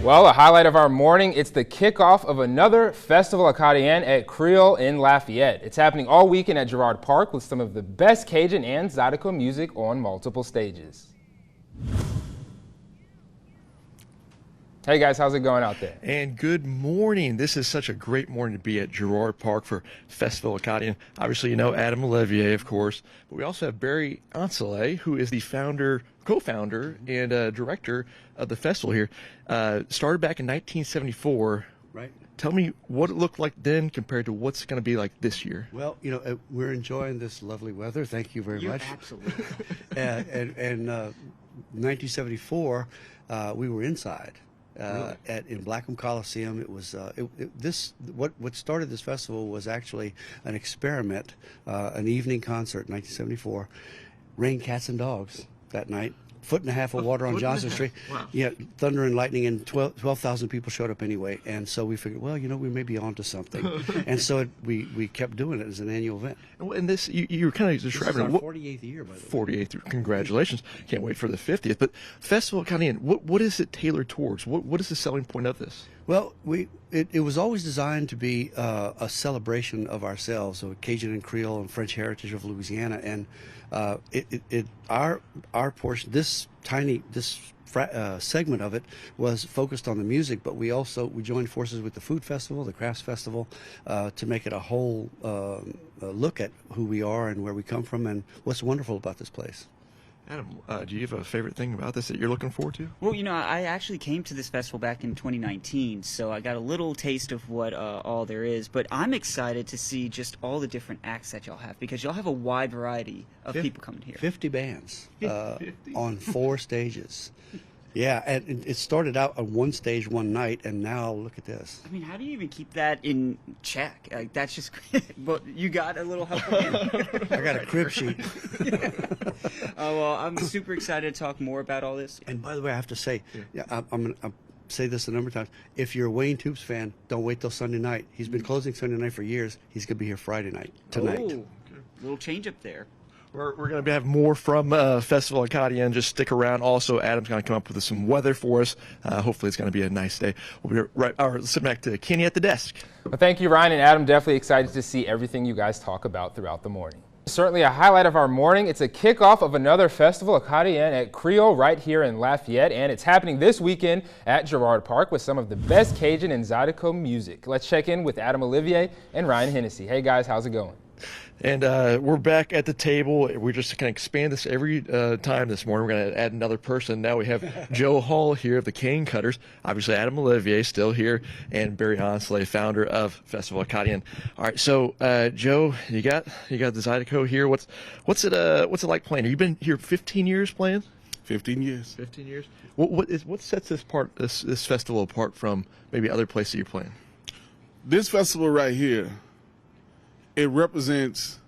Well, a highlight of our morning, it's the kickoff of another festival Acadien at Creole in Lafayette. It's happening all weekend at Girard Park with some of the best Cajun and Zydeco music on multiple stages. Hey guys, how's it going out there? And good morning. This is such a great morning to be at Girard Park for Festival Acadien. Obviously, you know Adam Olivier, of course, but we also have Barry Ancelet, who is the co-founder and director of the festival here. Started back in 1974. Right. Tell me what it looked like then compared to what's going to be like this year. Well, you know, we're enjoying this lovely weather. Thank you very much. Absolutely. And 1974, we were inside. Really? In Blackham Coliseum. It was what started this festival was actually an experiment, an evening concert in 1974. Rain, cats, and dogs that night. 1.5 feet of water on Johnson Street. Wow. Yeah, thunder and lightning, and 12,000 people showed up anyway. And so we figured, well, you know, we may be onto something. And so we kept doing it as an annual event. And this, you were kind of describing This is our 48th year, by the way. 48th. Congratulations. Can't wait for the 50th. But Festival Acadien, what is it tailored towards? What is the selling point of this? Well, it was always designed to be a celebration of ourselves, of Cajun and Creole and French heritage of Louisiana, and our portion, this segment of it was focused on the music, but we joined forces with the food festival, the crafts festival, to make it a whole look at who we are and where we come from and what's wonderful about this place. Adam, do you have a favorite thing about this that you're looking forward to? Well, you know, I actually came to this festival back in 2019, so I got a little taste of what all there is. But I'm excited to see just all the different acts that y'all have, because y'all have a wide variety of people coming here. 50 bands 50. on 4 stages. Yeah, and it started out on one stage one night, and now look at this. I mean, how do you even keep that in check? Like, that's just well, you got a little help again. I got a crib sheet. Oh, well, I'm super excited to talk more about all this. And by the way, I have to say, I'm going to say this a number of times. If you're a Wayne Toops fan, don't wait till Sunday night. He's been closing Sunday night for years. He's going to be here Friday night, tonight. Oh, little change up there. We're going to have more from Festival Acadien. Just stick around. Also, Adam's going to come up with some weather for us. Hopefully, it's going to be a nice day. We'll be right. Let's sit back to Kenny at the desk. Well, thank you, Ryan and Adam. Definitely excited to see everything you guys talk about throughout the morning. Certainly a highlight of our morning. It's a kickoff of another festival, Acadien at Creole, right here in Lafayette, and it's happening this weekend at Girard Park with some of the best Cajun and Zydeco music. Let's check in with Adam Olivier and Ryan Hennessy. Hey guys, how's it going? And we're back at the table. We're just going to expand this every time this morning. We're going to add another person. Now we have Joe Hall here of the Cane Cutters. Obviously, Adam Olivier still here, and Barry Ancelet, founder of Festival Acadien. All right, so Joe, you got the Zydeco here. What's it like playing? You've been here 15 years playing. 15 years. 15 years. What sets this festival apart from maybe other places you're playing? This festival right here, it represents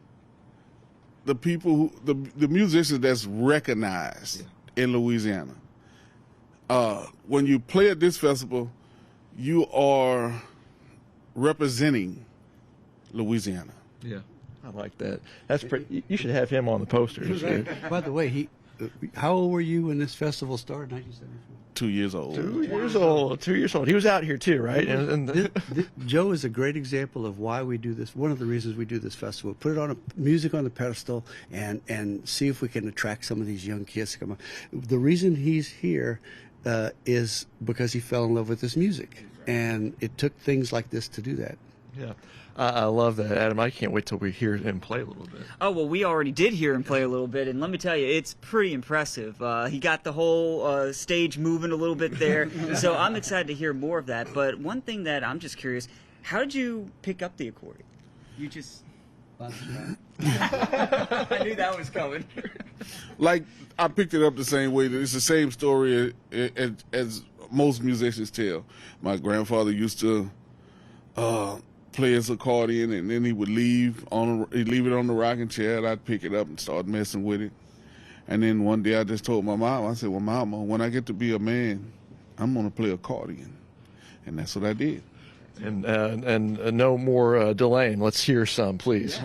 the people, the musicians that's recognized in Louisiana. When you play at this festival, you are representing Louisiana. Yeah, I like that. That's pretty. You should have him on the posters. By the way, how old were you when this festival started? 1974. 2 years old. 2 years old. 2 years old. He was out here too, right? Joe is a great example of why we do this. One of the reasons we do this festival: put it on music on the pedestal, and see if we can attract some of these young kids to come on. The reason he's here is because he fell in love with this music, and it took things like this to do that. Yeah. I love that, Adam. I can't wait till we hear him play a little bit. Oh, well, we already did hear him play a little bit, and let me tell you, it's pretty impressive. He got the whole stage moving a little bit there, so I'm excited to hear more of that. But one thing that I'm just curious, how did you pick up the accordion? You just... I knew that was coming. Like, I picked it up the same way. It's the same story as most musicians tell. My grandfather used to... play his accordion, and then he would leave it on the rocking chair, and I'd pick it up and start messing with it. And then one day I just told my mom, I said, well, Mama, when I get to be a man, I'm going to play accordion. And that's what I did. And no more delaying. Let's hear some, please.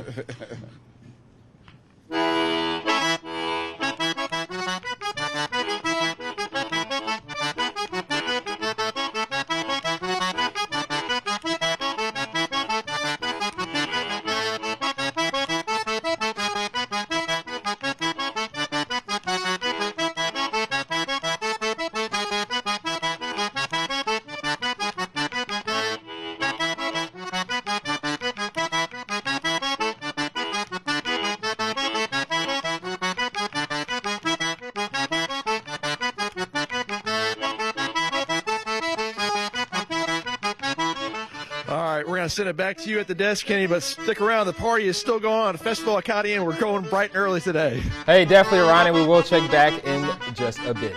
to send it back to you at the desk, Kenny, but stick around. The party is still going on. Festival Acadien, we're going bright and early today. Hey, definitely, Ron, and we will check back in just a bit.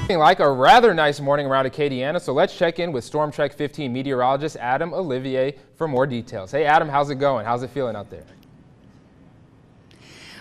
Like a rather nice morning around Acadiana, so let's check in with Storm Trek 15 meteorologist Adam Olivier for more details. Hey, Adam, how's it going? How's it feeling out there?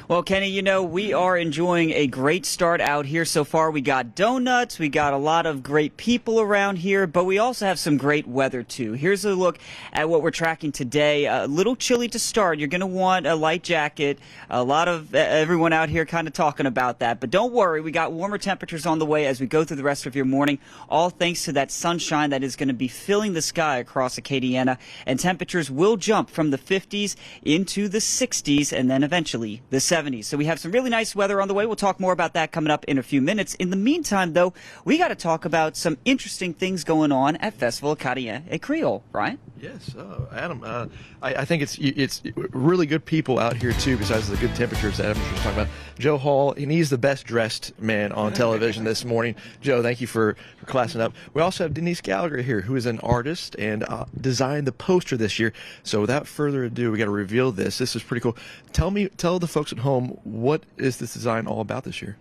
Well, Kenny, you know, we are enjoying a great start out here so far. We got donuts, we got a lot of great people around here, but we also have some great weather, too. Here's a look at what we're tracking today. A little chilly to start. You're going to want a light jacket. A lot of everyone out here kind of talking about that. But don't worry, we got warmer temperatures on the way as we go through the rest of your morning, all thanks to that sunshine that is going to be filling the sky across Acadiana. And temperatures will jump from the 50s into the 60s and then eventually the 70s. So we have some really nice weather on the way. We'll talk more about that coming up in a few minutes. In the meantime, though, we got to talk about some interesting things going on at Festival Acadien at Creole, right? Yes, Adam. I think it's really good people out here too. Besides the good temperatures that Adam was just talking about, Joe Hall, and he's the best dressed man on television this morning. Joe, thank you for classing up. We also have Denise Gallagher here, who is an artist and designed the poster this year. So without further ado, we got to reveal this. This is pretty cool. Tell the folks at home, what is this design all about this year?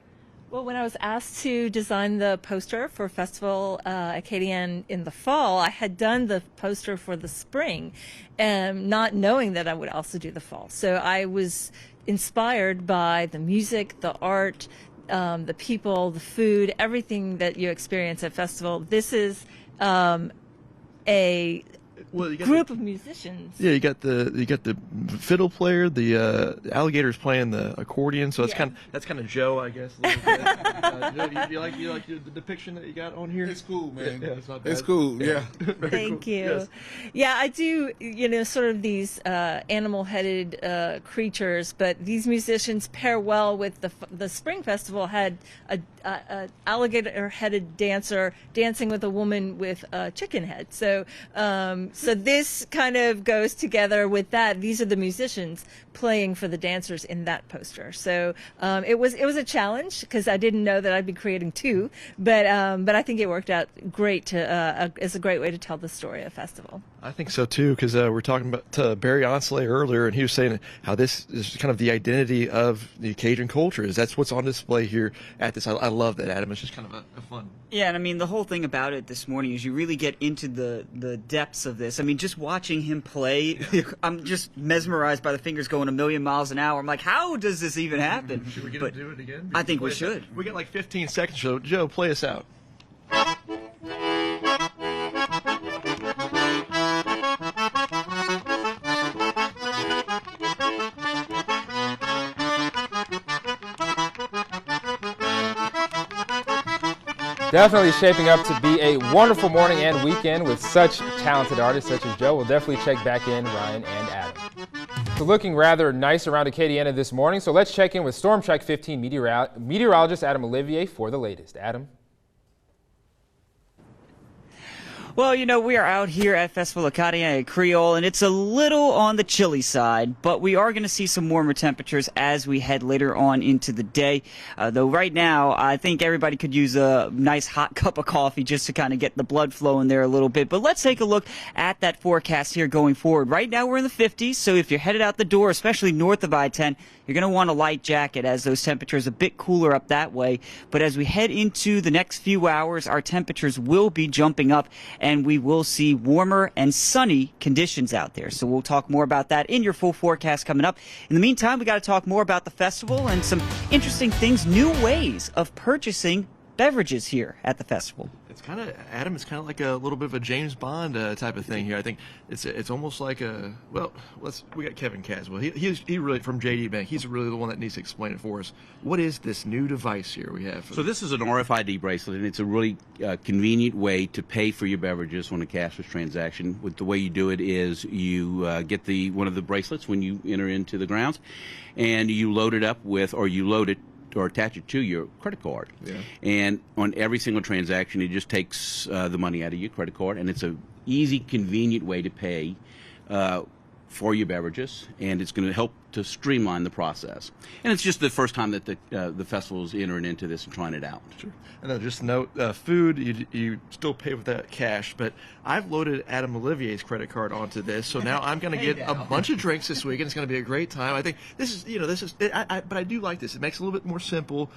Well, when I was asked to design the poster for Festival Acadien in the fall, I had done the poster for the spring, not knowing that I would also do the fall. So I was inspired by the music, the art, the people, the food, everything that you experience at Festival. This is a group of musicians. Yeah, you got the fiddle player, the alligator's playing the accordion, so that's kind of Joe, I guess. A little bit. Joe, you like the depiction that you got on here? It's cool, man. Yeah, it's not bad. It's cool. Yeah. Thank cool. you. Yes. Yeah, I do. Sort of these animal-headed creatures, but these musicians pair well with the Spring Festival. Had a alligator-headed dancer dancing with a woman with a chicken head. So this kind of goes together with that. These are the musicians playing for the dancers in that poster. So it was a challenge because I didn't know that I'd be creating two, but I think it worked out great as a great way to tell the story of festival. I think so too, because we're talking about Barry Onsley earlier, and he was saying how this is kind of the identity of the Cajun culture. That's what's on display here at this. I love that, Adam. It's just kind of a fun. Yeah, and I mean, the whole thing about it this morning is you really get into the depths of this. I mean, just watching him play, I'm just mesmerized by the fingers going a million miles an hour. I'm like, how does this even happen? Should we get to do it again? I think we should. We got like 15 seconds, so Joe, play us out. Definitely shaping up to be a wonderful morning and weekend with such talented artists such as Joe. We'll definitely check back in, Ryan and Adam. So looking rather nice around Acadiana this morning, so let's check in with Storm Trek 15 meteorologist Adam Olivier for the latest. Adam? Well, you know, we are out here at Festival Acadien at Creole, and it's a little on the chilly side, but we are going to see some warmer temperatures as we head later on into the day. Though right now, I think everybody could use a nice hot cup of coffee just to kind of get the blood flowing there a little bit. But let's take a look at that forecast here going forward. Right now, we're in the 50s, so if you're headed out the door, especially north of I-10, you're going to want a light jacket as those temperatures a bit cooler up that way. But as we head into the next few hours, our temperatures will be jumping up, and we will see warmer and sunny conditions out there. So we'll talk more about that in your full forecast coming up. In the meantime, we got to talk more about the festival and some interesting things, new ways of purchasing beverages here at the festival. It's kind of, Adam, it's kind of like a little bit of a James Bond type of thing here. I think it's almost like a, well, we got Kevin Caswell. He really, from JD Bank, he's really the one that needs to explain it for us. What is this new device here we have? So this is an RFID bracelet, and it's a really convenient way to pay for your beverages on a cashless transaction. With the way you do it is you get one of the bracelets when you enter into the grounds, and you load it up with, or you load it or attach it to your credit card. Yeah. And on every single transaction, it just takes the money out of your credit card, and it's a easy, convenient way to pay for your beverages, and it's going to help to streamline the process. And it's just the first time that the festival is entering into this and trying it out. Sure. And then just note, food, you still pay with that cash, but I've loaded Adam Olivier's credit card onto this, so now I'm going to get a bunch of drinks this week, and it's going to be a great time. I think this is, but I do like this. It makes it a little bit more simple.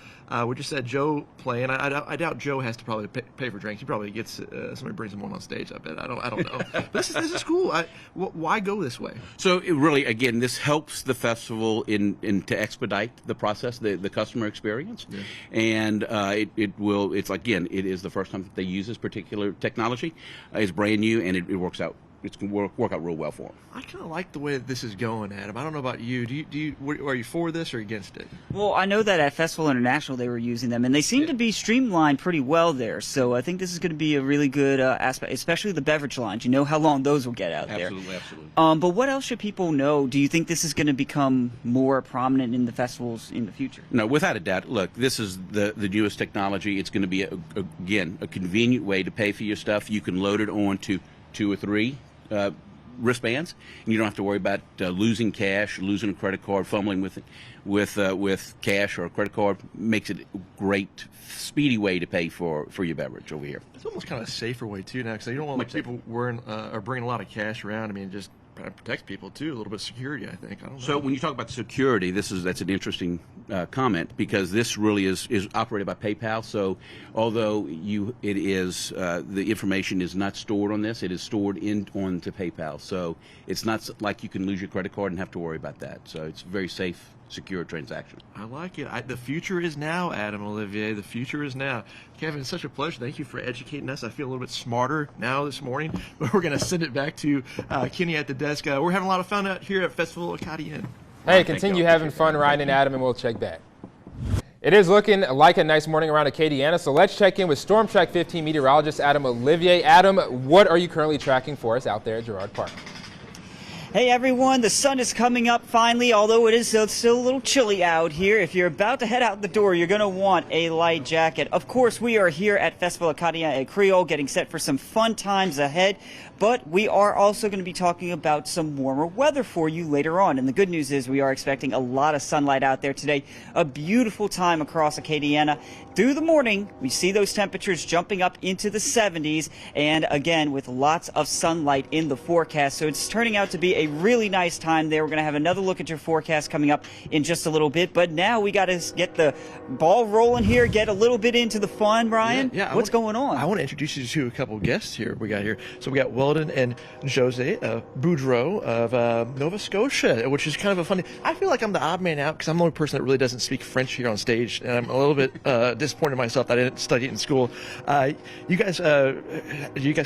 We just had Joe playing. I doubt Joe has to probably pay for drinks. He probably gets somebody brings him one on stage. I bet. I don't know. This is cool. Why go this way? So it really, again, this helps the festival in to expedite the process, the customer experience, and it will. It's again, it is the first time that they use this particular technology. It's brand new, and it works out. It's going to work out real well for them. I kind of like the way that this is going, Adam. I don't know about you. Are you for this or against it? Well, I know that at Festival International they were using them, and they seem to be streamlined pretty well there. So I think this is going to be a really good aspect, especially the beverage lines. You know how long those will get out there. Absolutely, absolutely. But what else should people know? Do you think this is going to become more prominent in the festivals in the future? No, without a doubt. Look, this is the newest technology. It's going to be, again, a convenient way to pay for your stuff. You can load it on to 2 or 3 wristbands, and you don't have to worry about losing cash, losing a credit card, fumbling with cash or a credit card. Makes it a great, speedy way to pay for your beverage over here. It's almost kind of a safer way too now, because you don't want people wearing or bringing a lot of cash around. I mean, just kind of protects people too, a little bit of security, I think. I don't know. So when you talk about security, that's an interesting comment, because this really is operated by PayPal. So although the information is not stored on this, it is stored onto PayPal. So it's not like you can lose your credit card and have to worry about that. So it's a very safe, secure transaction. I like it. The future is now, Adam Olivier. The future is now. Kevin, it's such a pleasure. Thank you for educating us. I feel a little bit smarter now this morning, but we're going to send it back to Kenny at the desk. We're having a lot of fun out here at Festival Acadien. Hey, continue having fun, Ryan and Adam, and we'll check back. It is looking like a nice morning around Acadiana, so let's check in with Storm Track 15 meteorologist Adam Olivier. Adam, what are you currently tracking for us out there at Girard Park? Hey everyone, the sun is coming up finally, although it is still a little chilly out here. If you're about to head out the door, you're going to want a light jacket. Of course, we are here at Festival Acadien at Creole, getting set for some fun times ahead. But we are also going to be talking about some warmer weather for you later on. And the good news is we are expecting a lot of sunlight out there today. A beautiful time across Acadiana. Through the morning, we see those temperatures jumping up into the 70s. And again, with lots of sunlight in the forecast. So it's turning out to be a really nice time there. We're going to have another look at your forecast coming up in just a little bit. But now we got to get the ball rolling here, get a little bit into the fun, Ryan. Yeah, what's going on? I want to introduce you to a couple of guests here we got here. So we got Weldon and Jose Boudreau of Nova Scotia, which is kind of a funny. I feel like I'm the odd man out because I'm the only person that really doesn't speak French here on stage, and I'm a little bit disappointed in myself that I didn't study it in school. You guys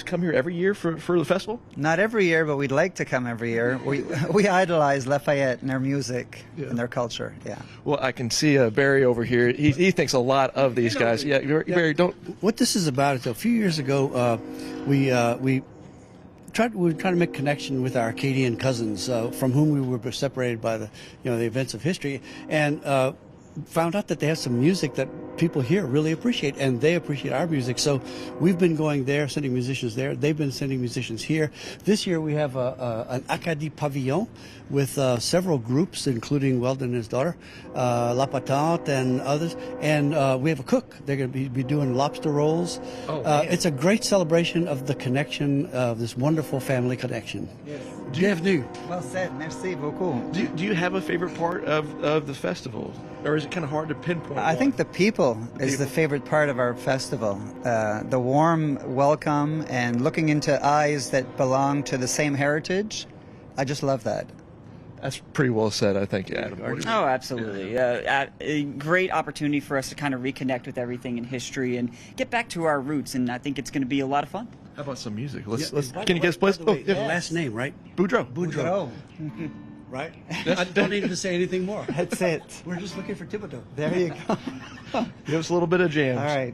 come here every year for the festival? Not every year, but we'd like to come every year. We idolize Lafayette and their music and their culture. Yeah. Well, I can see Barry over here. He thinks a lot of these guys. Yeah, Barry, don't. What this is about is a few years ago, we were trying to make connection with our Acadian cousins from whom we were separated by the events of history, and found out that they have some music that people here really appreciate, and they appreciate our music. So we've been going there, sending musicians there. They've been sending musicians here. This year we have an Acadien pavilion with several groups, including Weldon and his daughter, La Patente and others. And we have a cook. They're going to be doing lobster rolls. It's a great celebration of the connection of this wonderful family connection. Yes. Bienvenue. Well said. Merci beaucoup. Do you have a favorite part of the festival, or is it kind of hard to pinpoint? I think the people is the favorite part of our festival. The warm welcome and looking into eyes that belong to the same heritage. I just love that. That's pretty well said, I think, Adam. Oh, absolutely. A great opportunity for us to kind of reconnect with everything in history and get back to our roots, and I think it's going to be a lot of fun. How about some music? Can you guys play? Last name, right? Boudreau. Boudreau. Right? I don't need to say anything more. That's it. We're just looking for Thibodeau. There you go. Give us a little bit of jams. All right.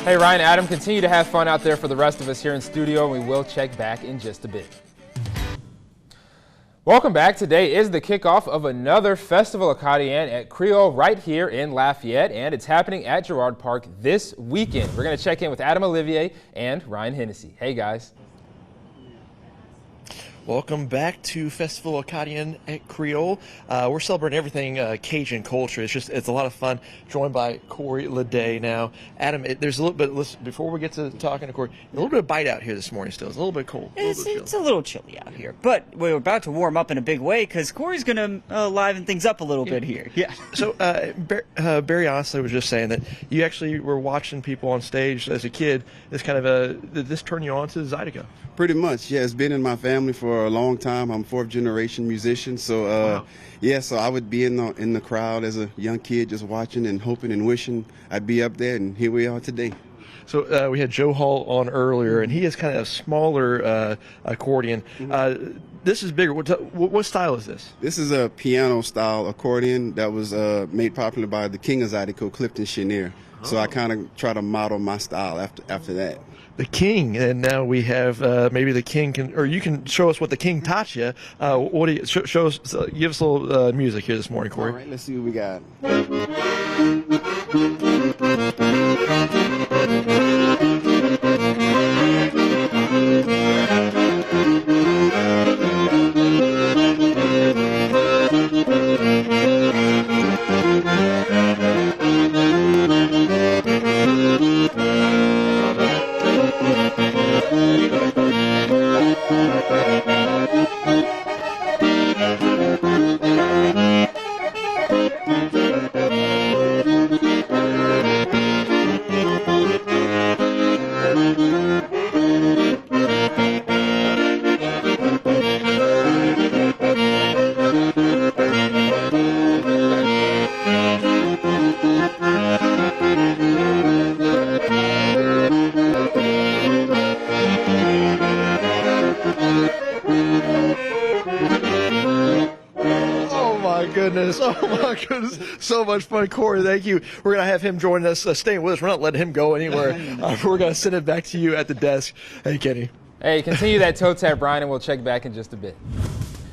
Hey, Ryan, Adam, continue to have fun out there for the rest of us here in studio, and we will check back in just a bit. Welcome back. Today is the kickoff of another festival Acadien at Creole right here in Lafayette, and it's happening at Girard Park this weekend. We're going to check in with Adam Olivier and Ryan Hennessy. Hey, guys. Welcome back to Festival Acadien at Creole. We're celebrating everything Cajun culture. It's a lot of fun. Joined by Corey Leday now. Adam, there's a little bit. Listen, before we get to talking to Corey, a little bit of bite out here this morning. Still, it's a little bit cold. It's a little chilly out here, but we're about to warm up in a big way because Corey's going to liven things up a little bit here. Yeah. So Barry honestly was just saying that you actually were watching people on stage as a kid. This kind of did this turn you on to Zydeco? Pretty much, yeah. It's been in my family for a long time. I'm fourth generation musician, so Wow. yeah. So I would be in the crowd as a young kid, just watching and hoping and wishing I'd be up there, and here we are today. So we had Joe Hall on earlier, and he has kind of a smaller accordion. This is bigger. What style is this? This is a piano-style accordion that was made popular by the king of Zydeco, Clifton Chenier. So I kind of try to model my style after that. The king, and now we have maybe the king can, or you can show us what the king taught you. What do you show us? Give us a little music here this morning, Corey. All right, let's see what we got. Oh my goodness, so much fun. Corey, thank you. We're going to have him join us, staying with us. We're not letting him go anywhere. We're going to send it back to you at the desk. Hey, Kenny. Hey, continue that toe tap, Brian, and we'll check back in just a bit.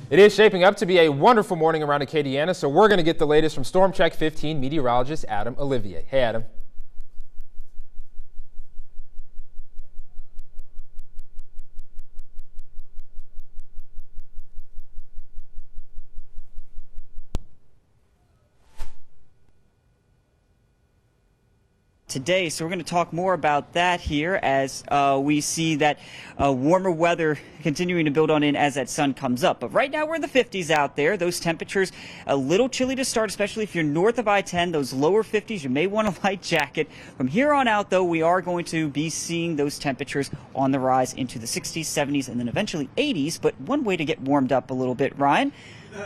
It is shaping up to be a wonderful morning around Acadiana, so we're going to get the latest from Storm Track 15 meteorologist Adam Olivier. Hey, Adam. Today, so we're going to talk more about that here as we see that warmer weather continuing to build on in as that sun comes up. But right now we're in the 50s out there. Those temperatures a little chilly to start, especially if you're north of I-10. Those lower 50s, you may want a light jacket. From here on out, though, we are going to be seeing those temperatures on the rise into the 60s, 70s, and then eventually 80s. But one way to get warmed up a little bit, Ryan,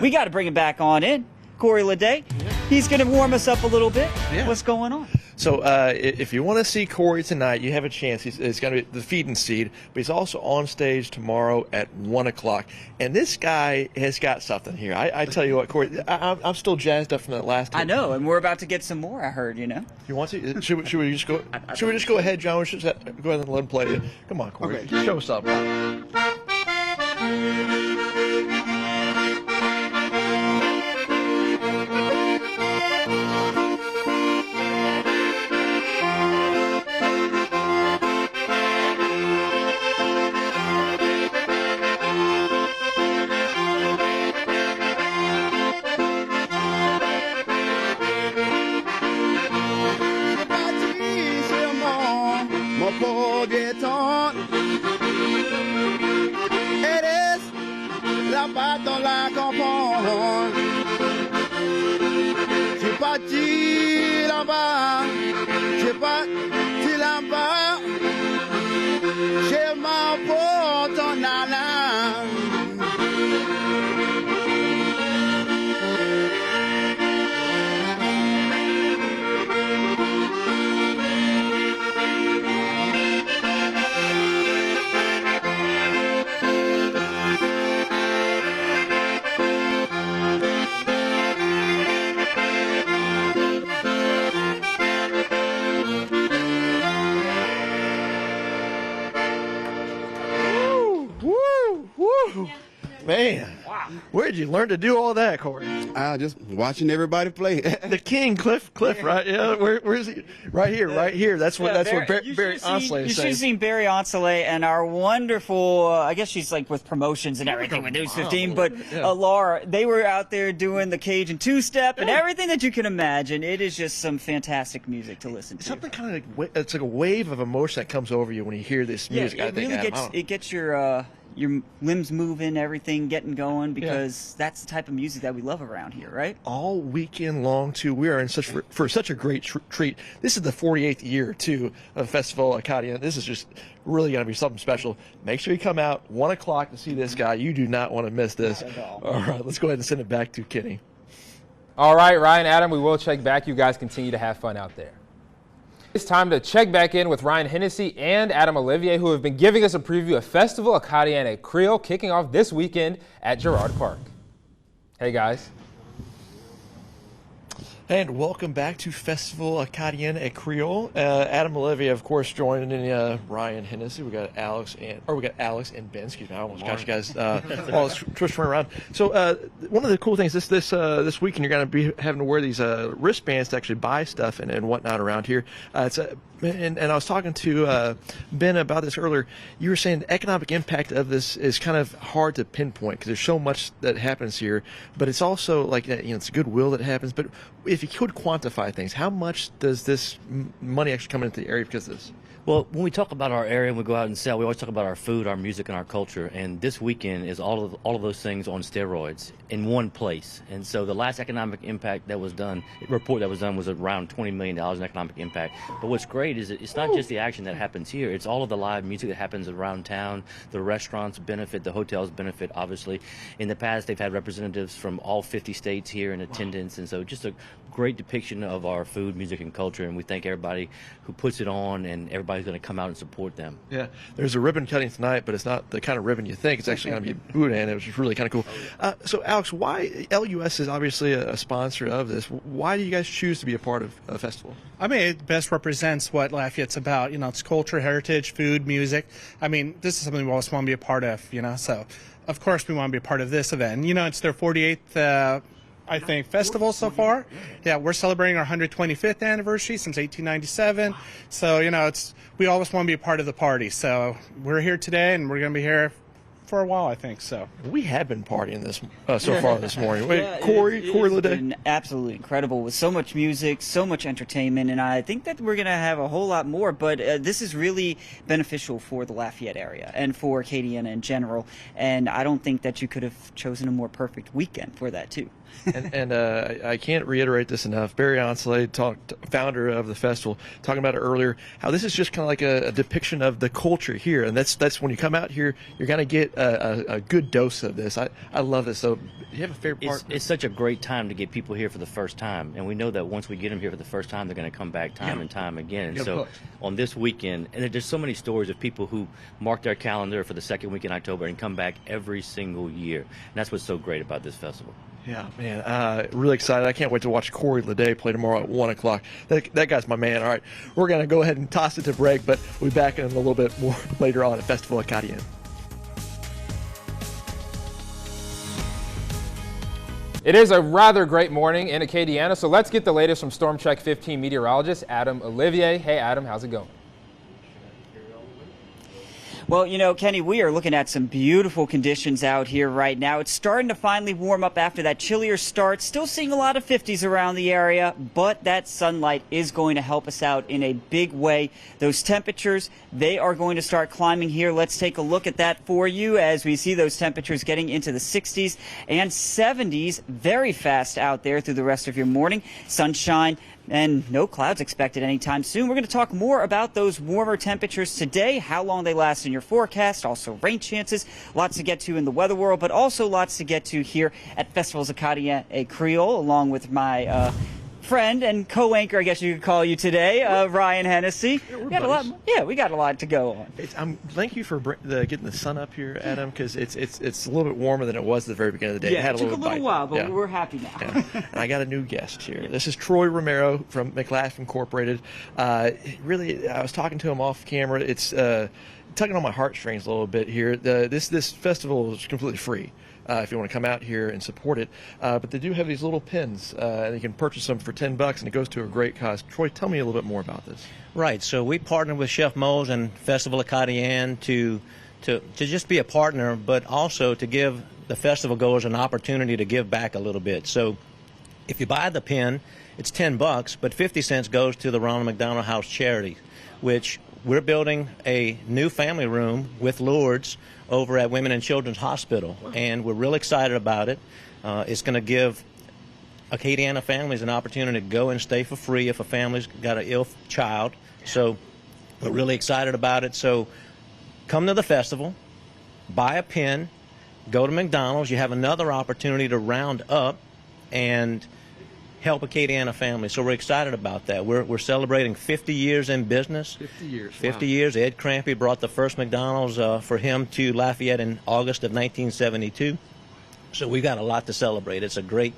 we got to bring him back on in. Corey Leday, he's going to warm us up a little bit. Yeah. What's going on? So if you want to see Corey tonight, you have a chance. He's going to be the feed and seed, but he's also on stage tomorrow at 1 o'clock. And this guy has got something here. I tell you what, Corey, I'm still jazzed up from that last time. I know, and we're about to get some more, I heard, you know. You want to? Should we just go? Should we just go ahead, John? We should go ahead and let him play it. Come on, Corey. Okay. Show us up. Dans la campagne, j'ai parti là-bas, j'ai parti là-bas, j'ai ma porte en allant. Man, wow. Where did you learn to do all that, Corey? Just watching everybody play. The king, Cliff, right? Yeah, where's he? Right here. That's what Barry Onsley You is should have seen Barry Onsley and our wonderful, I guess she's like with promotions and everything with News 15, but Laura, they were out there doing the Cajun two-step and everything that you can imagine. It is just some fantastic music to listen to. Something kind of like, it's like a wave of emotion that comes over you when you hear this music. Yeah, it gets your limbs moving, everything getting going, because that's the type of music that we love around here, right? All weekend long, too. We are in for such a great treat. This is the 48th year, too, of Festival Acadien. This is just really going to be something special. Make sure you come out 1 o'clock to see this guy. You do not want to miss this. All right, let's go ahead and send it back to Kenny. All right, Ryan, Adam, we will check back. You guys continue to have fun out there. It's time to check back in with Ryan Hennessy and Adam Olivier, who have been giving us a preview of Festival Acadien at Creole, kicking off this weekend at Girard Park. Hey, guys. And welcome back to Festival Acadien at Creole. Adam Olivier, of course, joining Ryan Hennessy. We got Alex and Ben. Excuse me, I almost got you guys all twisting around. So one of the cool things this weekend, you're going to be having to wear these wristbands to actually buy stuff and whatnot around here. And I was talking to Ben about this earlier. You were saying the economic impact of this is kind of hard to pinpoint because there's so much that happens here, but it's also like it's goodwill that happens. But if you could quantify things, how much does this money actually come into the area because of this? Well, when we talk about our area and we go out and sell, we always talk about our food, our music, and our culture. And this weekend is all of those things on steroids in one place. And so the last economic impact that was done, report that was done, was around $20 million in economic impact. But what's great is it's not just the action that happens here. It's all of the live music that happens around town. The restaurants benefit, the hotels benefit, obviously. In the past, they've had representatives from all 50 states here in attendance. And so just a great depiction of our food, music, and culture. And we thank everybody who puts it on, and everybody's going to come out and support them. Yeah, there's a ribbon cutting tonight, but it's not the kind of ribbon you think. It's actually going to be boudin, which is really kind of cool. So, Alex, why LUS is obviously a sponsor of this? Why do you guys choose to be a part of a festival? I mean, it best represents what Lafayette's about. It's culture, heritage, food, music. I mean, this is something we always want to be a part of. So, of course, we want to be a part of this event. It's their 48th. I think festival so far. Yeah, we're celebrating our 125th anniversary since 1897. So we always want to be a part of the party. So we're here today, and we're going to be here for a while, I think. So we have been partying this so far this morning. Wait, Corey it's been absolutely incredible with so much music, so much entertainment, and I think that we're going to have a whole lot more. But this is really beneficial for the Lafayette area and for Acadien in general. And I don't think that you could have chosen a more perfect weekend for that too. and I can't reiterate this enough. Barry Onsley, founder of the festival, talking about it earlier, how this is just kind of like a depiction of the culture here. And that's when you come out here, you're going to get a good dose of this. I love this. So do you have a favorite part? It's such a great time to get people here for the first time. And we know that once we get them here for the first time, they're going to come back time and time again. And so on this weekend, and there's so many stories of people who mark their calendar for the second week in October and come back every single year. And that's what's so great about this festival. Yeah, man, really excited. I can't wait to watch Corey Leday play tomorrow at 1 o'clock. That guy's my man. All right, we're going to go ahead and toss it to break, but we'll be back in a little bit more later on at Festival Acadien. It is a rather great morning in Acadiana, so let's get the latest from Storm Track 15 meteorologist Adam Olivier. Hey, Adam, how's it going? Well, Kenny, we are looking at some beautiful conditions out here right now. It's starting to finally warm up after that chillier start. Still seeing a lot of 50s around the area, but that sunlight is going to help us out in a big way. Those temperatures, they are going to start climbing here. Let's take a look at that for you as we see those temperatures getting into the 60s and 70s very fast out there through the rest of your morning. Sunshine and no clouds expected anytime soon. We're going to talk more about those warmer temperatures today, how long they last in your forecast, also rain chances, lots to get to in the weather world, but also lots to get to here at Festivals Acadien et Creole, along with my friend and co-anchor, I guess you could call you today, Ryan Hennessy. We got a lot to go on. Thank you for getting the sun up here, Adam, because it's a little bit warmer than it was at the very beginning of the day. Yeah, it took a little while, but we're happy now. Yeah. And I got a new guest here. This is Troy Romero from McLaughlin Incorporated. Really, I was talking to him off camera. It's tugging on my heartstrings a little bit here. This festival is completely free. if you want to come out here and support it. But they do have these little pins, and you can purchase them for $10, and it goes to a great cause. Troy, tell me a little bit more about this. Right. So we partnered with Chef Mo's and Festival Acadien to just be a partner, but also to give the festival goers an opportunity to give back a little bit. So if you buy the pin, it's $10, but 50 cents goes to the Ronald McDonald House charity, which we're building a new family room with Lourdes over at Women and Children's Hospital, and we're real excited about it. It's going to give Acadiana families an opportunity to go and stay for free if a family's got an ill child. So we're really excited about it. So come to the festival, buy a pin, go to McDonald's. You have another opportunity to round up and help Acadiana families. So we're excited about that. We're celebrating 50 years in business. 50 years. 50 wow. years. Ed Crampy brought the first McDonald's for him to Lafayette in August of 1972. So we've got a lot to celebrate. It's a great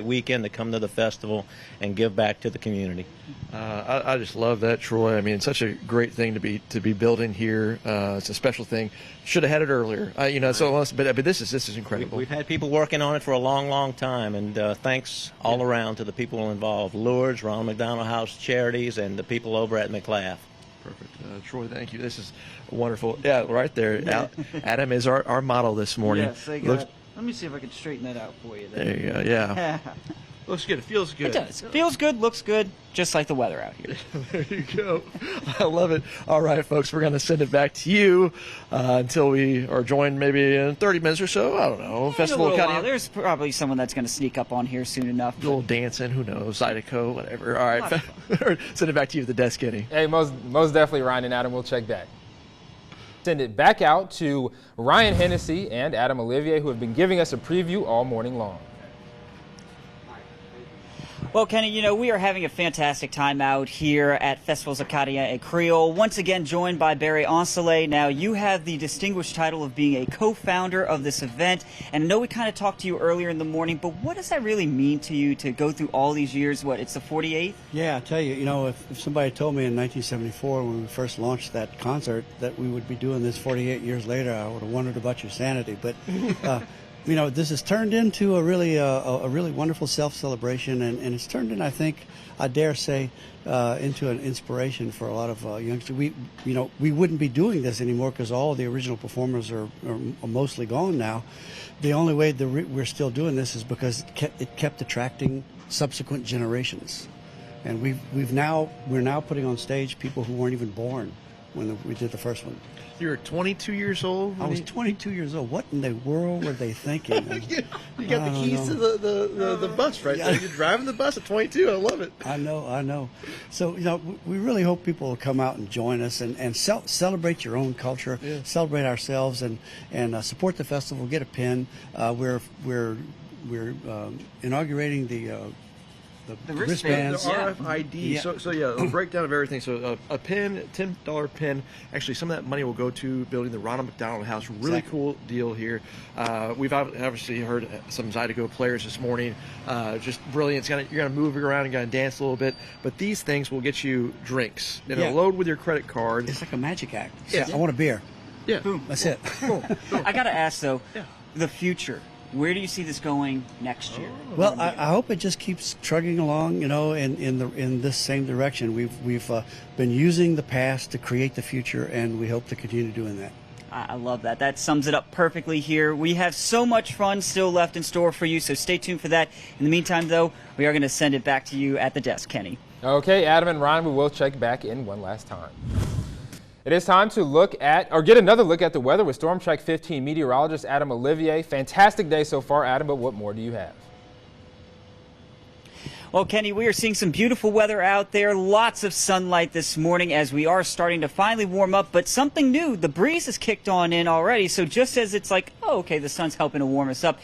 weekend to come to the festival and give back to the community. I just love that, Troy. I mean, it's such a great thing to be building here. It's a special thing. Should have had it earlier. But this is incredible. We've had people working on it for a long time, and thanks all around to the people involved: Lourdes, Ronald McDonald House Charities, and the people over at McLaughlin. Perfect. Troy, thank you. This is wonderful. Yeah, right there. Adam is our model this morning. Yes, I got it. Let me see if I can straighten that out for you. There you go, yeah. Looks good. It feels good. It does. Feels good, looks good, just like the weather out here. There you go. I love it. All right, folks, we're going to send it back to you until we are joined maybe in 30 minutes or so. I don't know. Festival in a Acadien. There's probably someone that's going to sneak up on here soon enough. A little dancing, who knows, Zydeco, whatever. All right, send it back to you at the desk, Kenny. Hey, most definitely, Ryan and Adam. We'll check that. Send it back out to Ryan Hennessy and Adam Olivier, who have been giving us a preview all morning long. Well, Kenny, we are having a fantastic time out here at Festivals Acadien et Creole. Once again, joined by Barry Ancelet. Now, you have the distinguished title of being a co-founder of this event. And I know we kind of talked to you earlier in the morning, but what does that really mean to you to go through all these years? What, it's the 48th? Yeah, I tell you, if somebody told me in 1974 when we first launched that concert that we would be doing this 48 years later, I would have wondered about your sanity. But this has turned into a really wonderful self-celebration, and it's turned in, I think, I dare say, into an inspiration for a lot of youngsters. We wouldn't be doing this anymore because all the original performers are mostly gone now. The only way we're still doing this is because it kept attracting subsequent generations, and we're now putting on stage people who weren't even born when we did the first one. You were 22 years old? I was 22 years old. What in the world were they thinking? You got the keys to the bus right there. You're driving the bus at 22. I love it. I know. So, we really hope people will come out and join us and celebrate your own culture, celebrate ourselves, and support the festival. Get a pin. We're inaugurating the wristbands. The RFID. Yeah. So a breakdown of everything. So a pin, $10 pin. Actually, some of that money will go to building the Ronald McDonald House. Really cool deal here. We've obviously heard some Zydeco players this morning. Just brilliant. You're going to move around and going to dance a little bit. But these things will get you drinks. It'll load with your credit card. It's like a magic act. Yeah. I want a beer. Yeah. Boom. That's it. I got to ask, though, the future. Where do you see this going next year? Well, I hope it just keeps trugging along, in this same direction. We've been using the past to create the future, and we hope to continue doing that. I love that. That sums it up perfectly here. We have so much fun still left in store for you, so stay tuned for that. In the meantime, though, we are going to send it back to you at the desk, Kenny. Okay, Adam and Ryan, we will check back in one last time. It is time to get another look at the weather with Storm Track 15 meteorologist Adam Olivier. Fantastic day so far, Adam, but what more do you have? Well, Kenny, we are seeing some beautiful weather out there. Lots of sunlight this morning as we are starting to finally warm up. But something new, the breeze has kicked on in already. So just as it's like, oh, okay, the sun's helping to warm us up,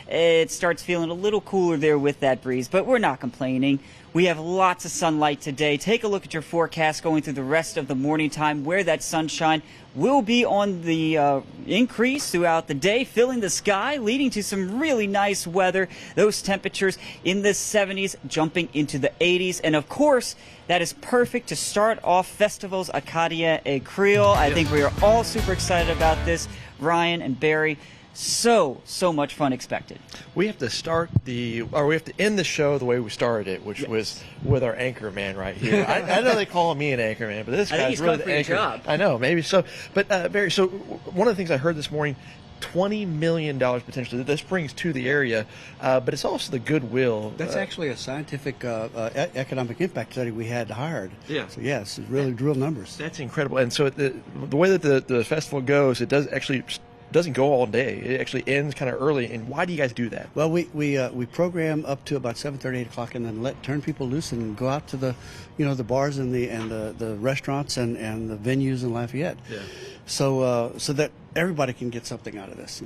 it starts feeling a little cooler there with that breeze. But we're not complaining. We have lots of sunlight today. Take a look at your forecast going through the rest of the morning time where that sunshine will be on the increase throughout the day, filling the sky, leading to some really nice weather. Those temperatures in the 70s, jumping into the 80s. And, of course, that is perfect to start off Festivals Acadien et Creole. I think we are all super excited about this. Ryan and Barry, so much fun expected. We have to end the show the way we started it, which was with our anchor man right here. I know they call me an anchor man, but this guy's really the anchor. Job. I know, maybe so. But Barry, so one of the things I heard this morning, $20 million potentially this brings to the area, but it's also the goodwill. That's actually a scientific economic impact study we had hired. Yeah. So yes, really real numbers. That's incredible. And so the way that the festival goes, it doesn't go all day. It actually ends kind of early. And why do you guys do that? Well, we program up to about 7:30, 8 o'clock, and then turn people loose and go out to the bars and the restaurants and the venues in Lafayette. Yeah. So that everybody can get something out of this.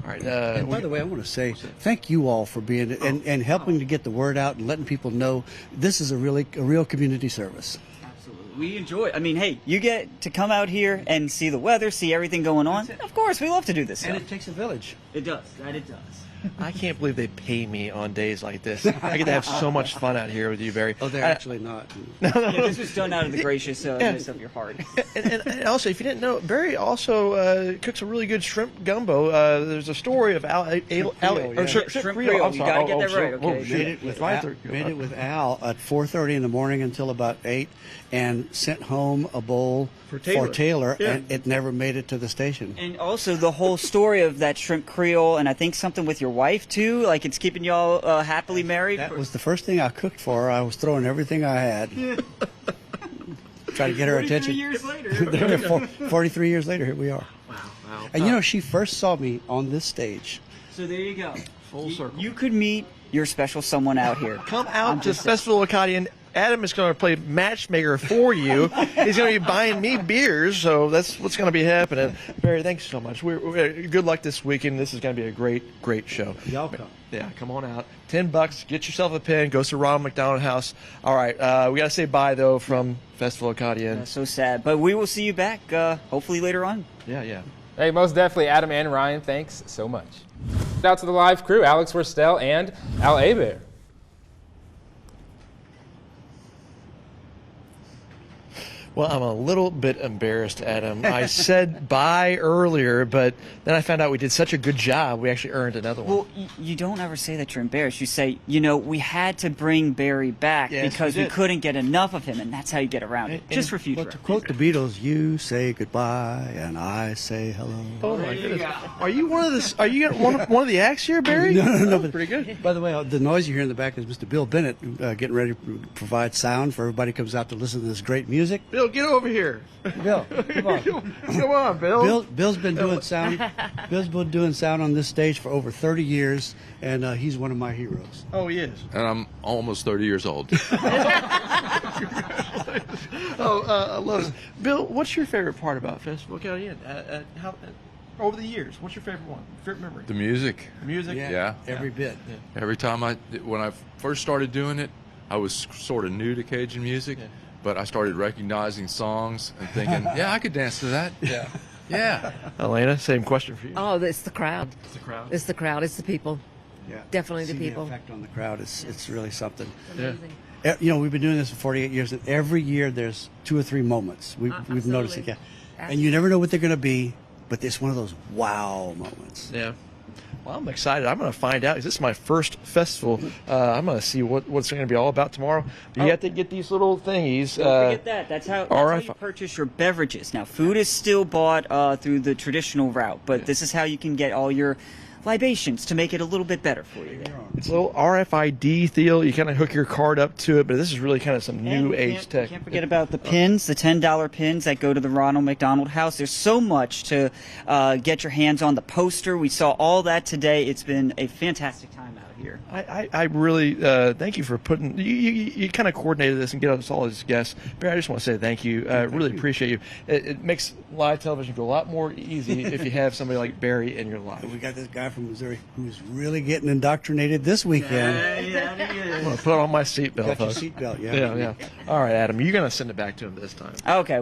All right. And by the way, I want to say thank you all for being and helping to get the word out and letting people know this is a real community service. We enjoy. I mean, hey, you get to come out here and see the weather, see everything going on. Of course, we love to do this stuff. And it takes a village. It does. It does. I can't believe they pay me on days like this. I get to have so much fun out here with you, Barry. Oh, they're actually not. Yeah, this was done out of the graciousness of your heart. And also, if you didn't know, Barry also cooks a really good shrimp gumbo. There's a story of Shrimp Creole. You gotta get that right. Okay. Made it with Al at 4:30 in the morning until about 8, and sent home a bowl for Taylor, and it never made it to the station. And also the whole story of that shrimp Creole, and I think something with your wife too, like it's keeping y'all happily married. That was the first thing I cooked for her. I was throwing everything I had. Try to get her attention. 43 years later, here we are. Wow. And she first saw me on this stage. So there you go. Full circle. You could meet your special someone out here. Come out to Festival Acadien. Adam is going to play matchmaker for you. He's going to be buying me beers, so that's what's going to be happening. Barry, thanks so much. We're good luck this weekend. This is going to be a great show. Y'all come. Yeah, come on out. $10. Get yourself a pen. Go to Ronald McDonald House. All right, we got to say bye though from Festival Acadien. So sad, but we will see you back hopefully later on. Yeah. Hey, most definitely, Adam and Ryan. Thanks so much. Shout out to the live crew, Alex Worstel and Al Hebert. Well, I'm a little bit embarrassed, Adam. I said bye earlier, but then I found out we did such a good job, we actually earned another one. Well, you don't ever say that you're embarrassed. You say, we had to bring Barry back because we couldn't get enough of him, and that's how you get around it, just for future. Well, to quote the Beatles, you say goodbye, and I say hello. Oh, my goodness. Are you one of the acts here, Barry? No. Pretty good. By the way, the noise you hear in the back is Mr. Bill Bennett getting ready to provide sound for everybody who comes out to listen to this great music. Bill, get over here. Bill, come on. Come on, Bill. Bill's been doing sound. Bill's been doing sound on this stage for over 30 years, and he's one of my heroes. Oh, he is. And I'm almost 30 years old. I love it. Bill, what's your favorite part about Festival Acadien? Over the years, what's your favorite one? Favorite memory? The music. Music? Yeah. Every bit. Yeah. Every time when I first started doing it, I was sort of new to Cajun music. Yeah. But I started recognizing songs and thinking, yeah, I could dance to that. Yeah. Elena, same question for you. Oh, it's the crowd. It's the crowd. It's the crowd. It's the people. Yeah. Definitely the people. The effect on the crowd it's really something. Amazing. Yeah. We've been doing this for 48 years, and every year there's 2 or 3 moments. We've noticed it. Yeah. And you never know what they're going to be, but it's one of those wow moments. Yeah. Well, I'm excited. I'm going to find out. This is my first festival. I'm going to see what's going to be all about tomorrow. But you have to get these little thingies. Don't forget that. That's how you purchase your beverages. Now, food is still bought through the traditional route, but this is how you can get all your libations to make it a little bit better for you. It's a little RFID deal. You kind of hook your card up to it, but this is really kind of some new age tech. Can't forget about the pins, the $10 pins that go to the Ronald McDonald House. There's so much to get your hands on. The poster, we saw all that today. It's been a fantastic time out here. I really thank you for putting you kind of coordinated this and get us all as guests. Barry, I just want to say thank you. Really appreciate you. It makes live television go a lot more easy if you have somebody like Barry in your life. We got this guy from Missouri who's really getting indoctrinated this weekend. I'm going to put on my seatbelt. Got your seatbelt, yeah. All right, Adam, you're going to send it back to him this time. Okay.